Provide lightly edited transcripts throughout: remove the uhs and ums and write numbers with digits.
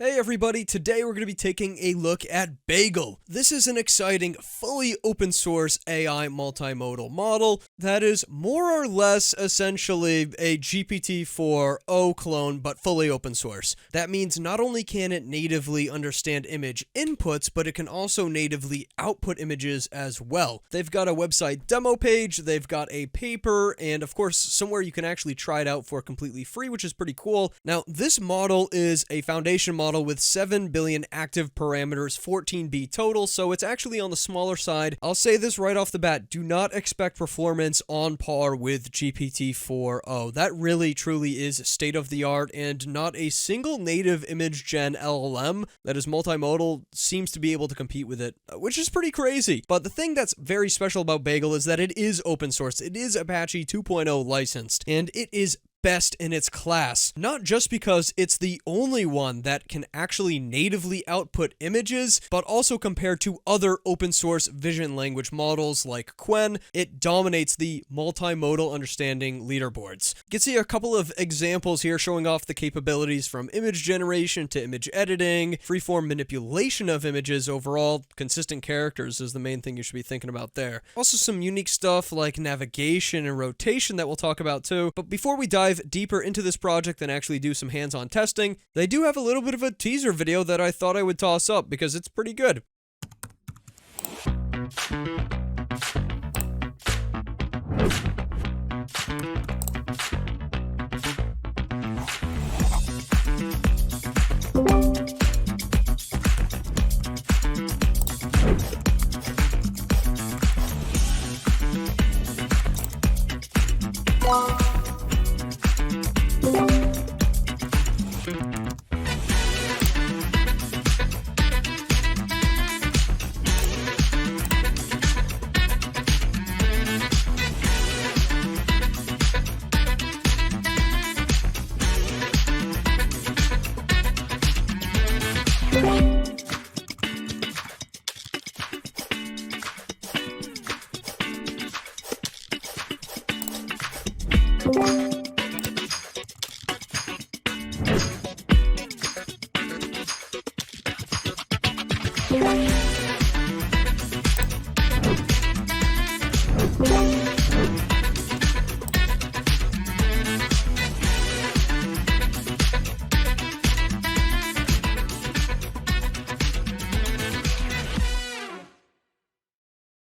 Hey everybody, today we're going to be taking a look at Bagel. This is an exciting, fully open source AI multimodal model that is more or less essentially a GPT-4o clone, but fully open source. That means not only can it natively understand image inputs, but it can also natively output images as well. They've got a website demo page, they've got a paper, and of course somewhere you can actually try it out for completely free, which is pretty cool. Now, this model is a foundation model with 7 billion active parameters, 14B total, so it's actually on the smaller side. I'll say this right off the bat, do not expect performance on par with GPT-4o. That really truly is state of the art, and not a single native image gen LLM that is multimodal seems to be able to compete with it, which is pretty crazy. But the thing that's very special about Bagel is that it is open source. It is Apache 2.0 licensed, and it is best in its class, not just because it's the only one that can actually natively output images, but also compared to other open source vision language models like Qwen, it dominates the multimodal understanding leaderboards. You can see a couple of examples here showing off the capabilities from image generation to image editing, freeform manipulation of images overall. Consistent characters is the main thing you should be thinking about there. Also some unique stuff like navigation and rotation that we'll talk about too. But before we dive deeper into this project and actually do some hands-on testing, they do have a little bit of a teaser video that I thought I would toss up because it's pretty good.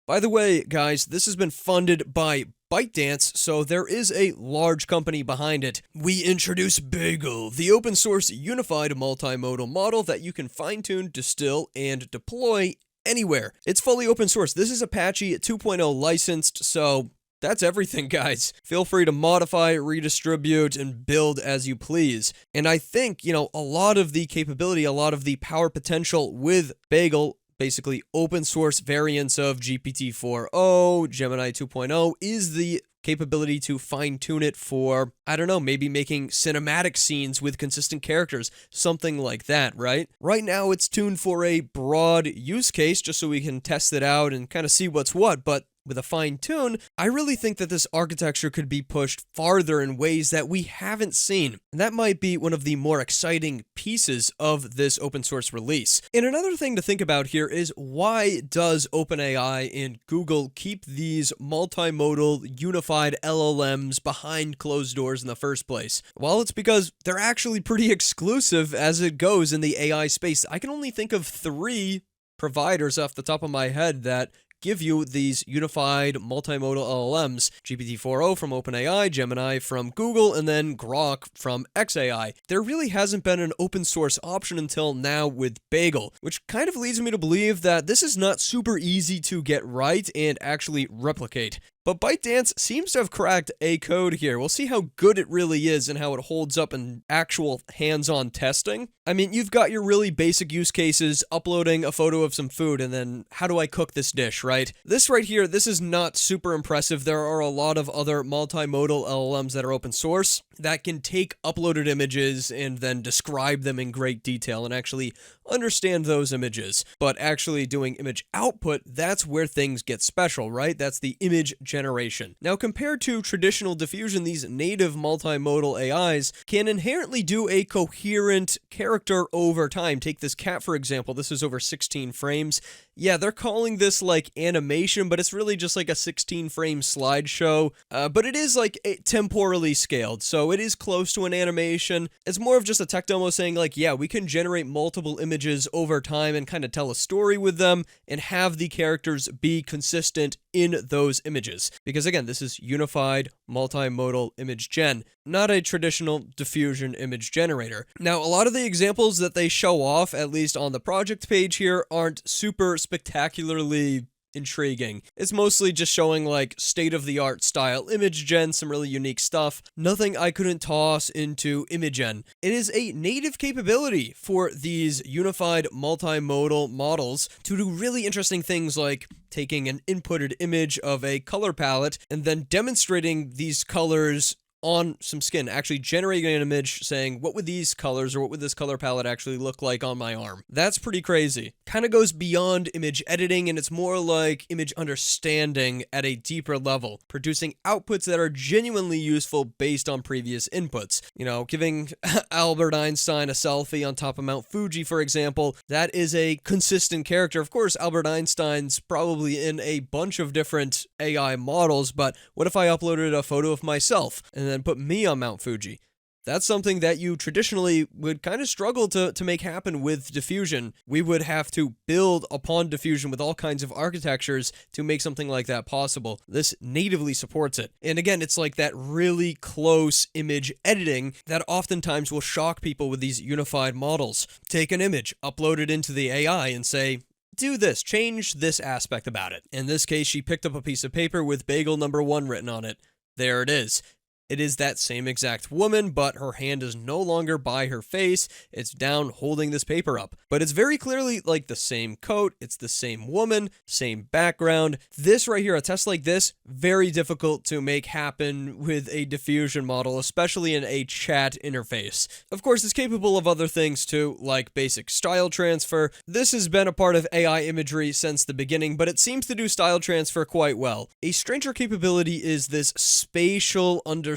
By the way, guys, this has been funded by ByteDance, so there is a large company behind it. We introduce Bagel, the open source unified multimodal model that you can fine-tune, distill, and deploy anywhere. It's fully open source. This is Apache 2.0 licensed, so that's everything, guys. Feel free to modify, redistribute, and build as you please. And I think, a lot of the capability, a lot of the power potential with Bagel, basically open source variants of GPT-4o, Gemini 2.0, is the capability to fine-tune it for, I don't know, maybe making cinematic scenes with consistent characters, something like that, right? Right now, it's tuned for a broad use case, just so we can test it out and kind of see what's what, but with a fine tune, I really think that this architecture could be pushed farther in ways that we haven't seen. And that might be one of the more exciting pieces of this open source release. And another thing to think about here is, why does OpenAI and Google keep these multimodal unified LLMs behind closed doors in the first place? Well, it's because they're actually pretty exclusive as it goes in the AI space. I can only think of 3 providers off the top of my head that give you these unified multimodal LLMs: GPT-4o from OpenAI, Gemini from Google, and then Grok from xAI. There really hasn't been an open source option until now with Bagel, which kind of leads me to believe that this is not super easy to get right and actually replicate. But ByteDance seems to have cracked a code here. We'll see how good it really is and how it holds up in actual hands-on testing. I mean, you've got your really basic use cases, uploading a photo of some food, and then how do I cook this dish, right? This right here, this is not super impressive. There are a lot of other multimodal LLMs that are open source that can take uploaded images and then describe them in great detail and actually understand those images. But actually doing image output, that's where things get special, right? That's the image generation. Now, compared to traditional diffusion, these native multimodal AIs can inherently do a coherent character over time. Take this cat, for example. This is over 16 frames. Yeah, they're calling this like animation, but it's really just like a 16-frame slideshow. But it is like temporally scaled, so it is close to an animation. It's more of just a tech demo saying like, yeah, we can generate multiple images over time and kind of tell a story with them and have the characters be consistent in those images. Because again, this is unified multimodal image gen, not a traditional diffusion image generator. Now, a lot of the examples that they show off, at least on the project page here, aren't super spectacularly intriguing. It's mostly just showing like state-of-the-art style image gen, some really unique stuff. Nothing I couldn't toss into Imagen. It is a native capability for these unified multimodal models to do really interesting things like taking an inputted image of a color palette and then demonstrating these colors on some skin, actually generating an image saying, what would these colors or what would this color palette actually look like on my arm? That's pretty crazy. Kind of goes beyond image editing, and it's more like image understanding at a deeper level, producing outputs that are genuinely useful based on previous inputs. You know, giving Albert Einstein a selfie on top of Mount Fuji, for example, that is a consistent character. Of course, Albert Einstein's probably in a bunch of different AI models, but what if I uploaded a photo of myself and then put me on Mount Fuji? That's something that you traditionally would kind of struggle to make happen with diffusion. We would have to build upon diffusion with all kinds of architectures to make something like that possible. This natively supports it. And again, it's like that really close image editing that oftentimes will shock people with these unified models. Take an image, upload it into the AI and say, do this, change this aspect about it. In this case, she picked up a piece of paper with Bagel #1 written on it. There it is. It is that same exact woman, but her hand is no longer by her face. It's down holding this paper up. But it's very clearly like the same coat. It's the same woman, same background. This right here, a test like this, very difficult to make happen with a diffusion model, especially in a chat interface. Of course, it's capable of other things too, like basic style transfer. This has been a part of AI imagery since the beginning, but it seems to do style transfer quite well. A stranger capability is this spatial understanding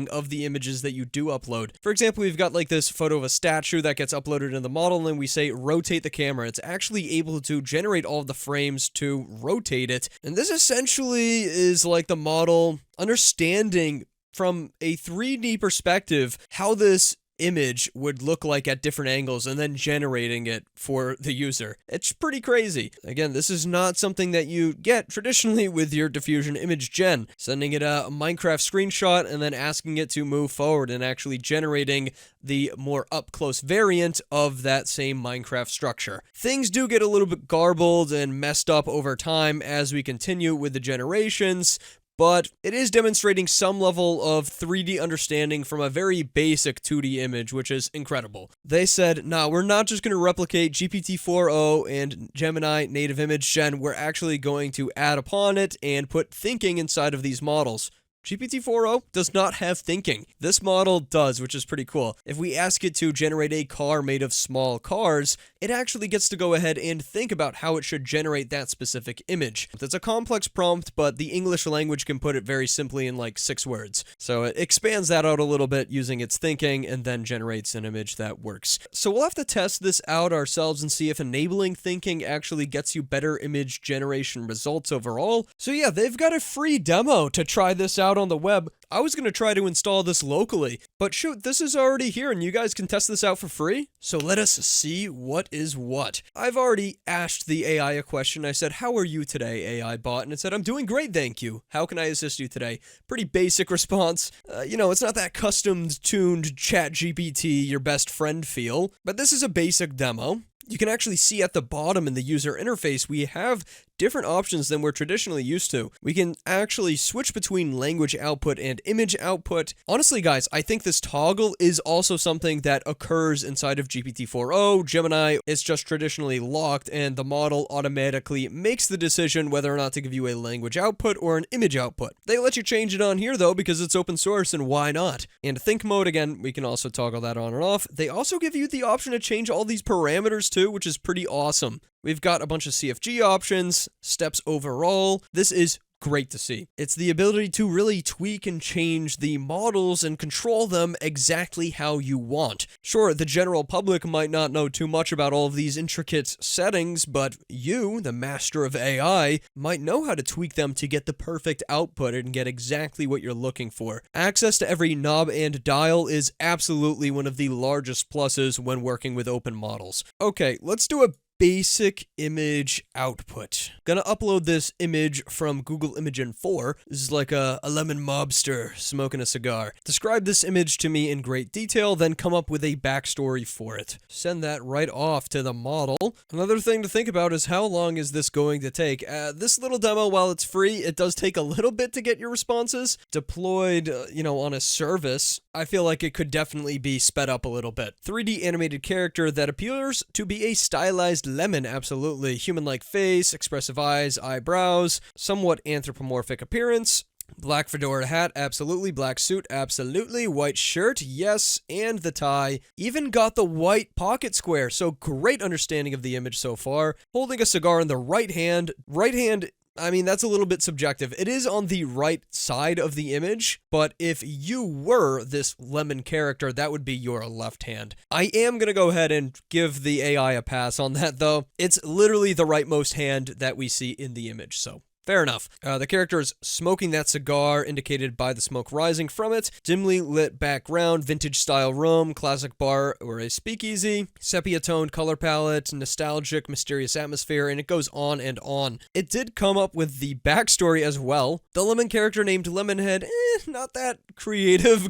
of the images that you do upload. For example, we've got like this photo of a statue that gets uploaded in the model, and we say rotate the camera. It's actually able to generate all of the frames to rotate it. And this essentially is like the model understanding from a 3D perspective how this image would look like at different angles and then generating it for the user. It's pretty crazy. Again, this is not something that you get traditionally with your diffusion image gen, sending it a Minecraft screenshot and then asking it to move forward and actually generating the more up-close variant of that same Minecraft structure. Things do get a little bit garbled and messed up over time as we continue with the generations, but it is demonstrating some level of 3D understanding from a very basic 2D image, which is incredible. They said, nah, we're not just going to replicate GPT-4o and Gemini native image gen, we're actually going to add upon it and put thinking inside of these models. GPT-4o does not have thinking. This model does, which is pretty cool. If we ask it to generate a car made of small cars, it actually gets to go ahead and think about how it should generate that specific image. It's a complex prompt, but the English language can put it very simply in like 6 words. So it expands that out a little bit using its thinking and then generates an image that works. So we'll have to test this out ourselves and see if enabling thinking actually gets you better image generation results overall. So yeah, they've got a free demo to try this out on the web. I was going to try to install this locally, but shoot, this is already here and you guys can test this out for free. So let us see what is what. I've already asked the AI a question. I said, how are you today, AI bot? And it said, I'm doing great, thank you. How can I assist you today? Pretty basic response. It's not that custom-tuned chat GPT, your best friend feel, but this is a basic demo. You can actually see at the bottom in the user interface, we have different options than we're traditionally used to. We can actually switch between language output and image output. Honestly, guys, I think this toggle is also something that occurs inside of GPT-4o. Gemini is just traditionally locked, and the model automatically makes the decision whether or not to give you a language output or an image output. They let you change it on here, though, because it's open source, and why not? And think mode, again, we can also toggle that on and off. They also give you the option to change all these parameters, too, which is pretty awesome. We've got a bunch of CFG options, steps overall. This is great to see. It's the ability to really tweak and change the models and control them exactly how you want. Sure, the general public might not know too much about all of these intricate settings, but you, the master of AI, might know how to tweak them to get the perfect output and get exactly what you're looking for. Access to every knob and dial is absolutely one of the largest pluses when working with open models. Okay, let's do a basic image output. Gonna upload this image from Google Imagen 4. This is like a lemon mobster smoking a cigar. Describe this image to me in great detail, then come up with a backstory for it. Send that right off to the model. Another thing to think about is how long is this going to take? This little demo, while it's free, it does take a little bit to get your responses. Deployed, on a service, I feel like it could definitely be sped up a little bit. 3D animated character that appears to be a stylized lemon, absolutely. Human-like face, expressive eyes, eyebrows, somewhat anthropomorphic appearance. Black fedora hat, absolutely. Black suit, absolutely. White shirt, yes. And the tie. Even got the white pocket square, so great understanding of the image so far. Holding a cigar in the right hand. Right hand, I mean, that's a little bit subjective. It is on the right side of the image, but if you were this lemon character, that would be your left hand. I am going to go ahead and give the AI a pass on that, though. It's literally the rightmost hand that we see in the image, so fair enough. The character is smoking that cigar, indicated by the smoke rising from it. Dimly lit background, vintage style room, classic bar or a speakeasy, sepia toned color palette, nostalgic, mysterious atmosphere, and it goes on and on. It did come up with the backstory as well. The lemon character named Lemonhead, not that creative.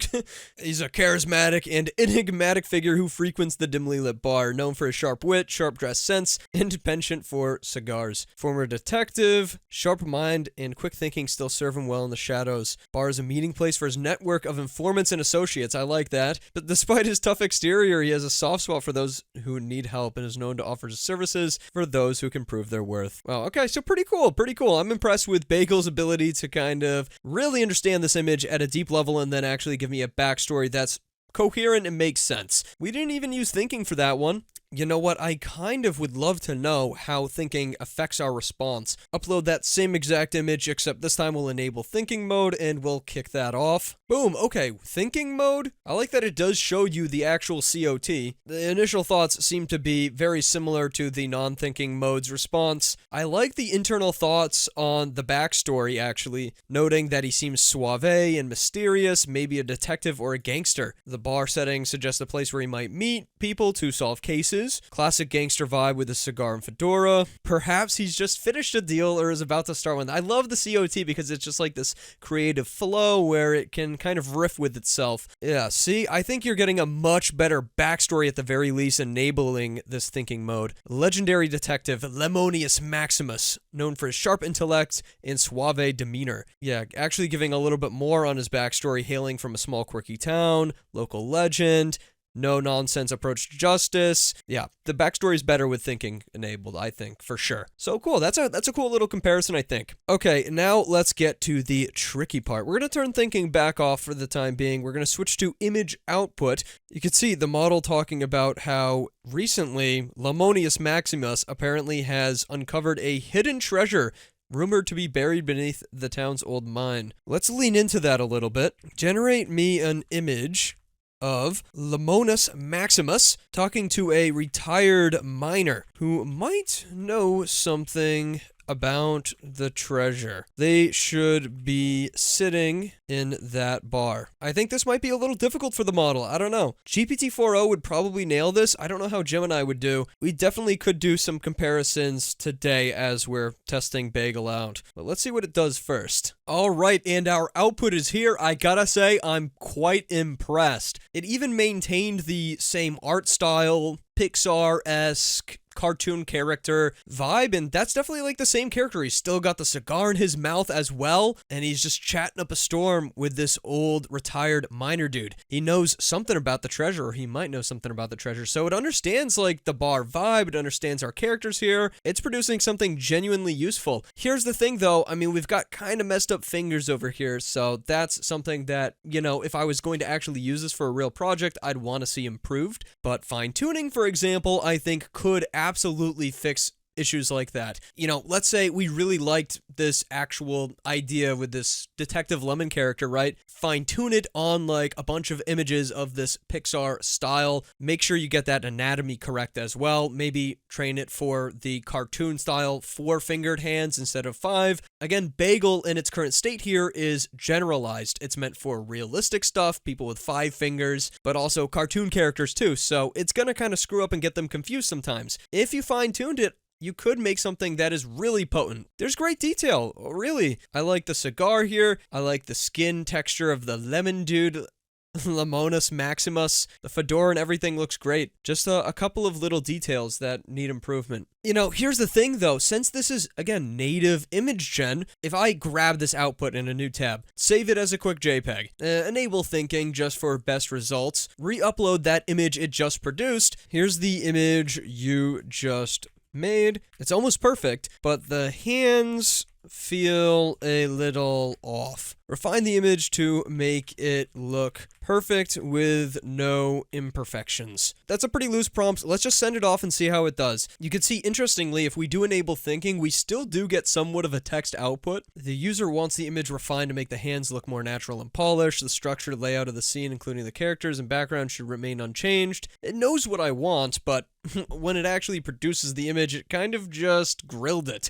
He's a charismatic and enigmatic figure who frequents the dimly lit bar, known for his sharp wit, sharp dress sense, and penchant for cigars. Former detective, sharp mind and quick thinking still serve him well in the shadows. Bar is a meeting place for his network of informants and associates. I like that. But despite his tough exterior, he has a soft spot for those who need help and is known to offer his services for those who can prove their worth. Wow, okay, so pretty cool, pretty cool. I'm impressed with Bagel's ability to kind of really understand this image at a deep level and then actually give me a backstory that's coherent and makes sense. We didn't even use thinking for that one. You know what? I kind of would love to know how thinking affects our response. Upload that same exact image, except this time we'll enable thinking mode and we'll kick that off. Boom. Okay, thinking mode. I like that it does show you the actual COT. The initial thoughts seem to be very similar to the non-thinking mode's response. I like the internal thoughts on the backstory, actually, noting that he seems suave and mysterious, maybe a detective or a gangster. The bar setting suggests a place where he might meet people to solve cases. Classic gangster vibe with a cigar and fedora. Perhaps he's just finished a deal or is about to start one. I love the COT because it's just like this creative flow where it can kind of riff with itself. Yeah, see, I think you're getting a much better backstory at the very least, enabling this thinking mode. Legendary detective Lemonius Maximus, known for his sharp intellect and suave demeanor. Yeah, actually giving a little bit more on his backstory, hailing from a small quirky town, local legend, no-nonsense approach to justice. Yeah, the backstory's better with thinking enabled, I think, for sure. So cool, that's a cool little comparison, I think. Okay, now let's get to the tricky part. We're going to turn thinking back off for the time being. We're going to switch to image output. You can see the model talking about how recently Lemonius Maximus apparently has uncovered a hidden treasure rumored to be buried beneath the town's old mine. Let's lean into that a little bit. Generate me an image of Lemonius Maximus talking to a retired miner who might know something about the treasure. They should be sitting in that bar. I think this might be a little difficult for the model. I don't know. GPT-4o would probably nail this. I don't know how Gemini would do. We definitely could do some comparisons today as we're testing Bagel out. But let's see what it does first. All right, and our output is here. I gotta say, I'm quite impressed. It even maintained the same art style, Pixar-esque cartoon character vibe, and that's definitely like the same character. He's still got the cigar in his mouth as well, and he's just chatting up a storm with this old retired miner dude. He knows something about the treasure, or he might know something about the treasure, so it understands like the bar vibe, it understands our characters here. It's producing something genuinely useful. Here's the thing though, I mean, we've got kind of messed up fingers over here, so that's something that, you know, if I was going to actually use this for a real project, I'd want to see improved. But fine-tuning, for example, I think could absolutely fix issues like that. You know, let's say we really liked this actual idea with this Detective Lemon character, right? Fine tune it on like a bunch of images of this Pixar style. Make sure you get that anatomy correct as well. Maybe train it for the cartoon style 4-fingered hands instead of 5. Again, Bagel in its current state here is generalized. It's meant for realistic stuff, people with 5 fingers, but also cartoon characters too. So it's gonna kind of screw up and get them confused sometimes. If you fine-tuned it, you could make something that is really potent. There's great detail, really. I like the cigar here. I like the skin texture of the lemon dude. Lemonis Maximus, the fedora and everything looks great. Just a couple of little details that need improvement. You know, here's the thing though, since this is, again, native image gen, if I grab this output in a new tab, save it as a quick JPEG, enable thinking just for best results, re-upload that image it just produced, here's the image you just made. It's almost perfect, but the hands feel a little off. Refine the image to make it look perfect with no imperfections. That's a pretty loose prompt. Let's just send it off and see how it does. You can see, interestingly, if we do enable thinking, we still do get somewhat of a text output. The user wants the image refined to make the hands look more natural and polished. The structure, layout of the scene, including the characters and background, should remain unchanged. It knows what I want, but when it actually produces the image, it kind of just grilled it.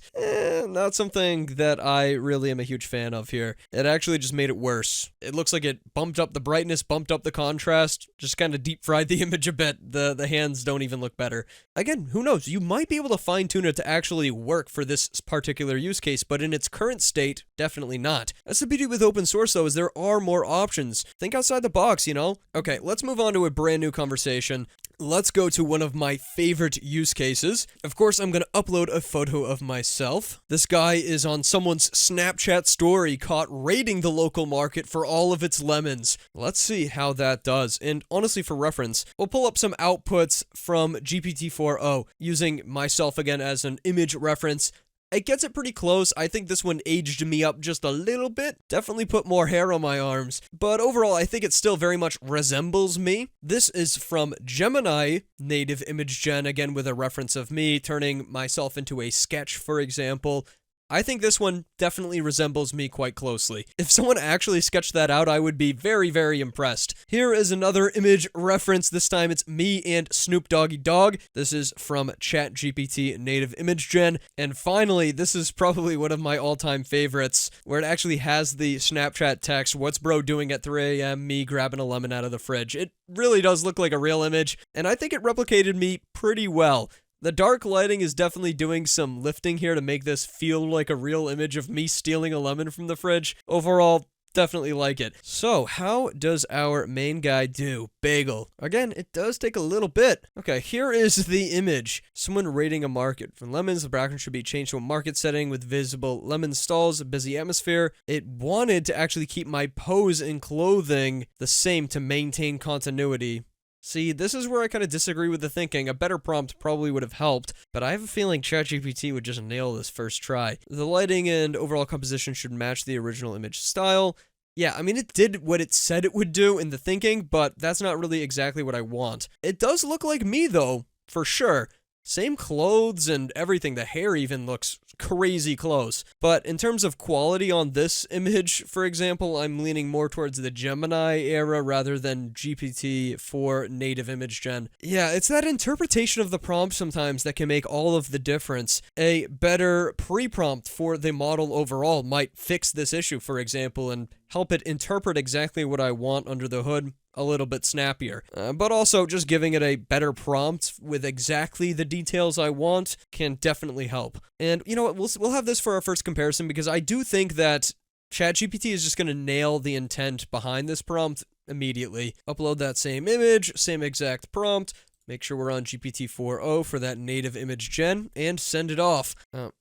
Not something that I really am a huge fan of here. It actually just made it worse. It looks like it bumped up the brightness, bumped up the contrast, just kind of deep fried the image a bit. The hands don't even look better. Again, who knows? You might be able to fine tune it to actually work for this particular use case, but in its current state, definitely not. That's the beauty with open source though, is there are more options. Think outside the box, you know? Okay, let's move on to a brand new conversation. Let's go to one of my favorite use cases. Of course, I'm going to upload a photo of myself. This guy is on someone's Snapchat story caught raiding the local market for all of its lemons. Let's see how that does. And honestly, for reference, we'll pull up some outputs from GPT-4o using myself again as an image reference. It gets it pretty close. I think this one aged me up just a little bit. Definitely put more hair on my arms. But overall, I think it still very much resembles me. This is from Gemini native image gen, again with a reference of me turning myself into a sketch, for example. I think this one definitely resembles me quite closely. If someone actually sketched that out, I would be very, very impressed. Here is another image reference. This time it's me and Snoop Doggy Dogg. This is from ChatGPT native image gen. And finally, this is probably one of my all-time favorites, where it actually has the Snapchat text, "What's bro doing at 3 a.m. Me grabbing a lemon out of the fridge." It really does look like a real image, and I think it replicated me pretty well. The dark lighting is definitely doing some lifting here to make this feel like a real image of me stealing a lemon from the fridge. Overall, definitely like it. So, how does our main guy do? Bagel. Again, it does take a little bit. Okay, here is the image. Someone raiding a market. For lemons, the background should be changed to a market setting with visible lemon stalls, a busy atmosphere. It wanted to actually keep my pose and clothing the same to maintain continuity. See, this is where I kind of disagree with the thinking. A better prompt probably would have helped, but I have a feeling ChatGPT would just nail this first try. The lighting and overall composition should match the original image style. Yeah, I mean, it did what it said it would do in the thinking, but that's not really exactly what I want. It does look like me, though, for sure. Same clothes and everything. The hair even looks crazy close. But in terms of quality on this image, for example, I'm leaning more towards the Gemini era rather than GPT-4 native image gen. Yeah, it's that interpretation of the prompt sometimes that can make all of the difference. A better pre-prompt for the model overall might fix this issue, for example, and help it interpret exactly what I want under the hood a little bit snappier. But also, just giving it a better prompt with exactly the details I want can definitely help. And you know what, we'll have this for our first comparison, because I do think that ChatGPT is just going to nail the intent behind this prompt immediately. Upload that same image, same exact prompt, make sure we're on GPT-4o for that native image gen, and send it off.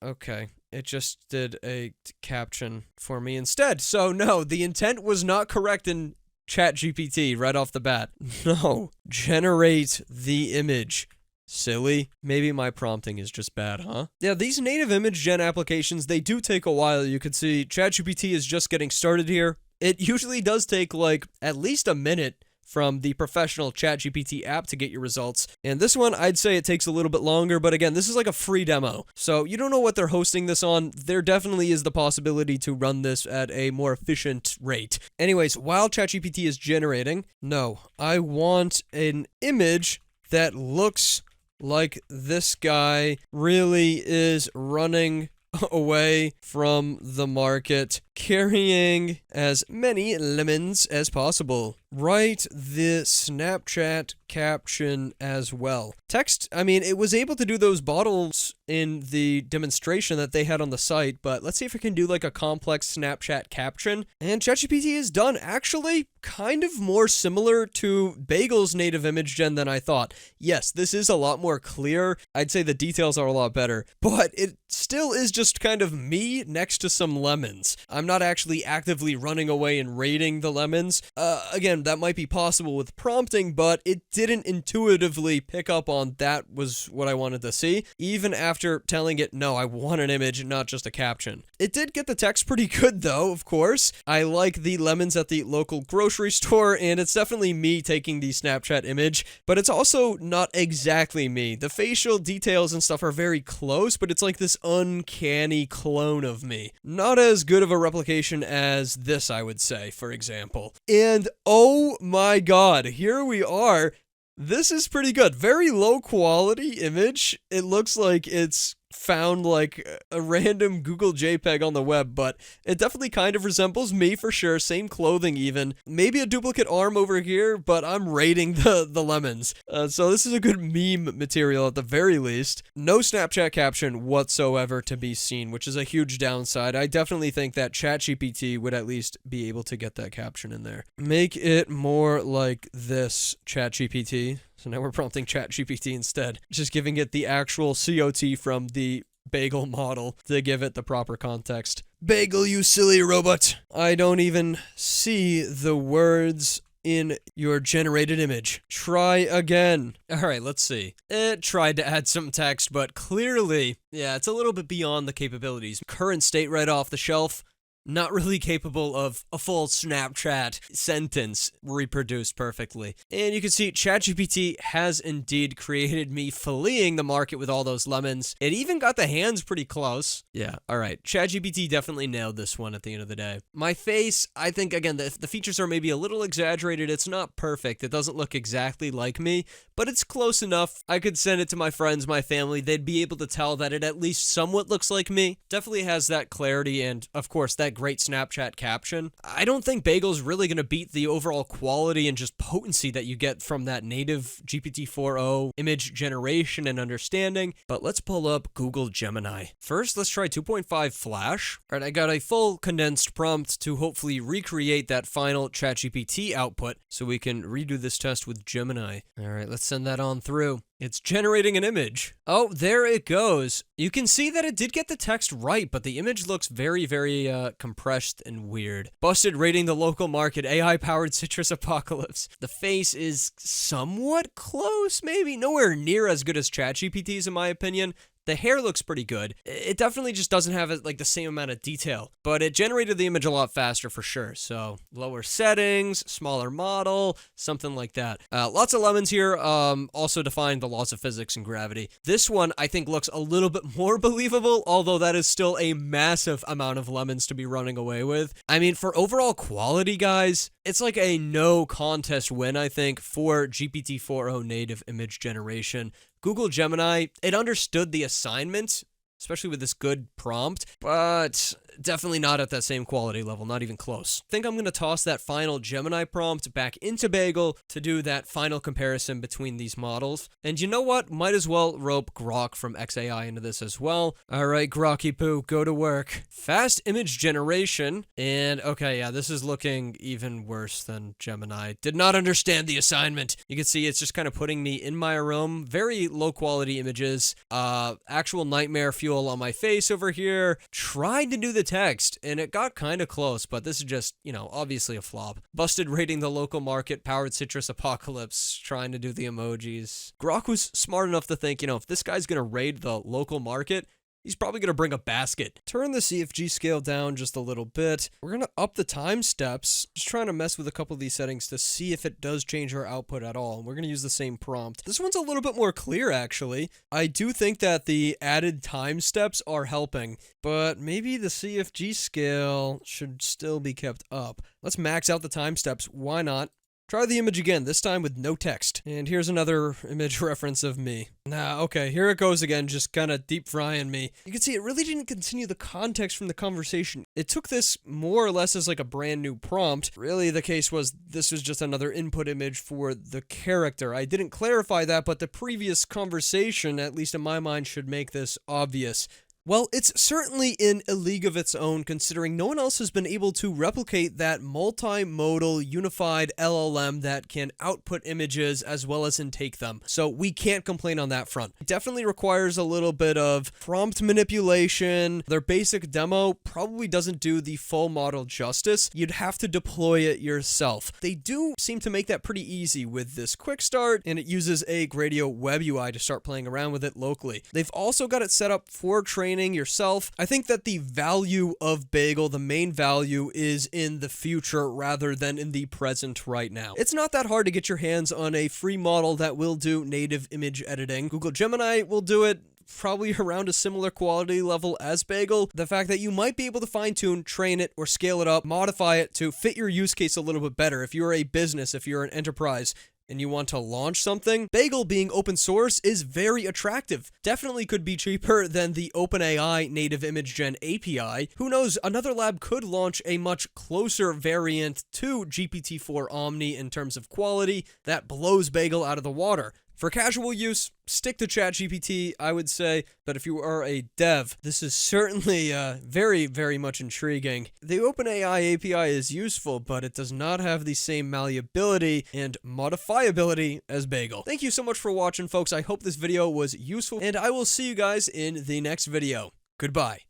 Okay. It just did a caption for me instead. So no, the intent was not correct in ChatGPT right off the bat. No. Generate the image. Silly. Maybe my prompting is just bad, huh? Yeah, these native image gen applications, they do take a while. You could see ChatGPT is just getting started here. It usually does take like at least a minute from the professional ChatGPT app to get your results. And this one, I'd say it takes a little bit longer, but again, this is like a free demo. So you don't know what they're hosting this on. There definitely is the possibility to run this at a more efficient rate. Anyways, while ChatGPT is generating, no, I want an image that looks like this guy really is running away from the market, carrying as many lemons as possible. Write the Snapchat caption as well. Text, I mean, it was able to do those bottles in the demonstration that they had on the site, but let's see if it can do like a complex Snapchat caption. And ChatGPT is done actually kind of more similar to Bagel's native image gen than I thought. Yes, this is a lot more clear. I'd say the details are a lot better, but it still is just kind of me next to some lemons. I'm not actually actively running away and raiding the lemons. Again, that might be possible with prompting, but it didn't intuitively pick up on that was what I wanted to see, even after telling it, no, I want an image, not just a caption. It did get the text pretty good though, of course. I like the lemons at the local grocery store, and it's definitely me taking the Snapchat image, but it's also not exactly me. The facial details and stuff are very close, but it's like this uncanny clone of me. Not as good of a replication as this, I would say, for example. And oh my god, here we are. This is pretty good. Very low quality image. It looks like it's found like a random Google JPEG on the web, but it definitely kind of resembles me for sure. Same clothing even. Maybe a duplicate arm over here, but I'm rating the lemons. So this is a good meme material at the very least. No Snapchat caption whatsoever to be seen, which is a huge downside. I definitely think that ChatGPT would at least be able to get that caption in there. Make it more like this, ChatGPT. So now we're prompting ChatGPT instead, just giving it the actual COT from the Bagel model to give it the proper context. Bagel, you silly robot! I don't even see the words in your generated image. Try again. Alright, let's see. It tried to add some text, but clearly, yeah, it's a little bit beyond the capabilities. Current state right off the shelf. Not really capable of a full Snapchat sentence reproduced perfectly. And you can see ChatGPT has indeed created me fleeing the market with all those lemons. It even got the hands pretty close. Yeah, alright. ChatGPT definitely nailed this one at the end of the day. My face, I think, again, the features are maybe a little exaggerated. It's not perfect. It doesn't look exactly like me, but it's close enough. I could send it to my friends, my family. They'd be able to tell that it at least somewhat looks like me. Definitely has that clarity and, of course, that great Snapchat caption. I don't think Bagel's really going to beat the overall quality and just potency that you get from that native GPT-4o image generation and understanding, but let's pull up Google Gemini. First, let's try 2.5 Flash. All right, I got a full condensed prompt to hopefully recreate that final ChatGPT output so we can redo this test with Gemini. All right, let's send that on through. It's generating an image. Oh, there it goes. You can see that it did get the text right, but the image looks very, very compressed and weird. Busted rating the local market, AI-powered citrus apocalypse. The face is somewhat close, maybe. Nowhere near as good as ChatGPT's in my opinion. The hair looks pretty good. It definitely just doesn't have like the same amount of detail, but it generated the image a lot faster for sure. So lower settings, smaller model, something like that. Lots of lemons here. Also define the laws of physics and gravity. This one I think looks a little bit more believable, although that is still a massive amount of lemons to be running away with. I mean, for overall quality, guys, it's like a no contest win, I think, for GPT-4o native image generation. Google Gemini, it understood the assignment, especially with this good prompt, but definitely not at that same quality level, not even close. I think I'm going to toss that final Gemini prompt back into Bagel to do that final comparison between these models. And you know what? Might as well rope Grok from XAI into this as well. All right, Grocky Poo, go to work. Fast image generation. And okay, yeah, this is looking even worse than Gemini. Did not understand the assignment. You can see it's just kind of putting me in my room. Very low quality images. Actual nightmare fuel on my face over here. Tried to do the text, and it got kind of close, but this is just, you know, obviously a flop. Busted rating the local market, powered citrus apocalypse, trying to do the emojis. Grok was smart enough to think, you know, if this guy's gonna raid the local market, He's probably going to bring a basket. Turn the CFG scale down just a little bit. We're going to up the time steps. Just trying to mess with a couple of these settings to see if it does change our output at all. We're going to use the same prompt. This one's a little bit more clear, actually. I do think that the added time steps are helping, but maybe the CFG scale should still be kept up. Let's max out the time steps. Why not? Try the image again, this time with no text. And here's another image reference of me. Okay, here it goes again, just kind of deep frying me. You can see it really didn't continue the context from the conversation. It took this more or less as like a brand new prompt. Really, the case was this was just another input image for the character. I didn't clarify that, but the previous conversation, at least in my mind, should make this obvious. Well, it's certainly in a league of its own, considering no one else has been able to replicate that multimodal unified LLM that can output images as well as intake them. So we can't complain on that front. It definitely requires a little bit of prompt manipulation. Their basic demo probably doesn't do the full model justice. You'd have to deploy it yourself. They do seem to make that pretty easy with this quick start, and it uses a Gradio web UI to start playing around with it locally. They've also got it set up for training yourself. I think that the value of Bagel, the main value, is in the future rather than in the present right now. It's not that hard to get your hands on a free model that will do native image editing. Google Gemini will do it probably around a similar quality level as Bagel. The fact that you might be able to fine-tune, train it, or scale it up, modify it to fit your use case a little bit better. If you're a business, if you're an enterprise, and you want to launch something, Bagel being open source is very attractive. Definitely could be cheaper than the OpenAI native image gen API. Who knows, another lab could launch a much closer variant to GPT-4 Omni in terms of quality that blows Bagel out of the water. For casual use, stick to ChatGPT, I would say, but if you are a dev, this is certainly very, very much intriguing. The OpenAI API is useful, but it does not have the same malleability and modifiability as Bagel. Thank you so much for watching, folks. I hope this video was useful, and I will see you guys in the next video. Goodbye.